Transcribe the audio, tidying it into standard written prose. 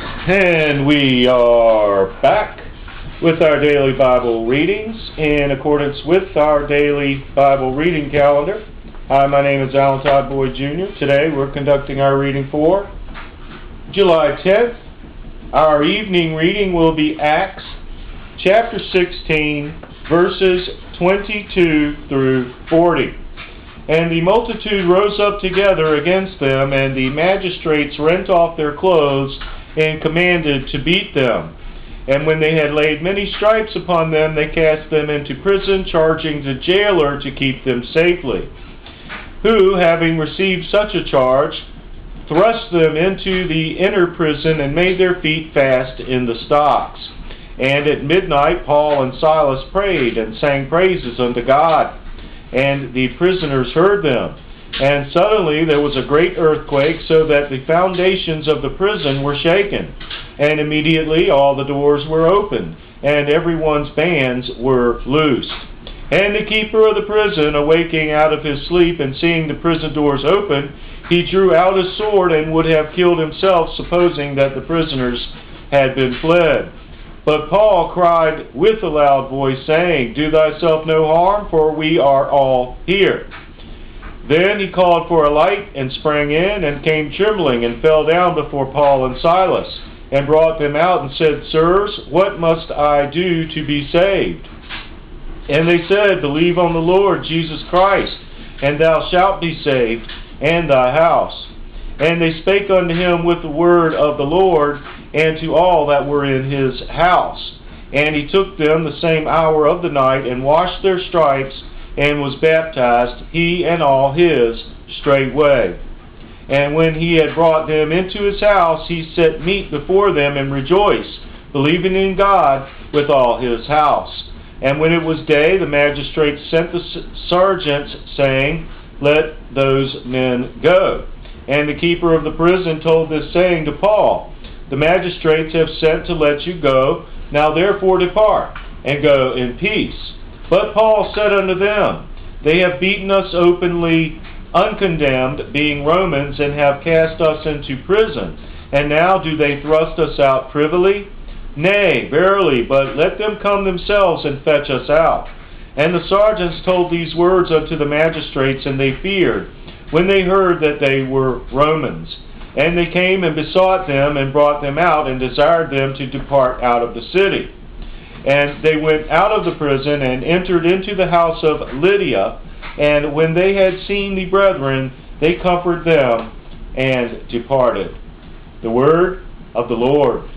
And we are back with our daily Bible readings in accordance with our daily Bible reading calendar. Hi, my name is Alan Todd Boyd Jr. Today we're conducting our reading for July 10th. Our evening reading will be Acts chapter 16, verses 22 through 40. And the multitude rose up together against them, and the magistrates rent off their clothes and commanded to beat them. And when they had laid many stripes upon them, they cast them into prison, charging the jailer to keep them safely, who, having received such a charge, thrust them into the inner prison and made their feet fast in the stocks. And at midnight Paul and Silas prayed and sang praises unto God, and the prisoners heard them. And suddenly there was a great earthquake, so that the foundations of the prison were shaken. And immediately all the doors were opened, and everyone's bands were loosed. And the keeper of the prison, awaking out of his sleep and seeing the prison doors open, he drew out his sword and would have killed himself, supposing that the prisoners had been fled. But Paul cried with a loud voice, saying, Do thyself no harm, for we are all here. Then he called for a light, and sprang in, and came trembling, and fell down before Paul and Silas, and brought them out, and said, Sirs, what must I do to be saved? And they said, Believe on the Lord Jesus Christ, and thou shalt be saved, and thy house. And they spake unto him with the word of the Lord, and to all that were in his house. And he took them the same hour of the night, and washed their stripes, and was baptized, he and all his, straightway. And when he had brought them into his house, he set meat before them, and rejoiced, believing in God with all his house. And when it was day, the magistrates sent the sergeants, saying, Let those men go. And the keeper of the prison told this saying to Paul, The magistrates have sent to let you go. Now therefore depart, and go in peace. But Paul said unto them, They have beaten us openly, uncondemned, being Romans, and have cast us into prison. And now do they thrust us out privily? Nay, verily, but let them come themselves and fetch us out. And the sergeants told these words unto the magistrates, and they feared, when they heard that they were Romans. And they came and besought them, and brought them out, and desired them to depart out of the city. And they went out of the prison, and entered into the house of Lydia. And when they had seen the brethren, they comforted them, and departed. The word of the Lord.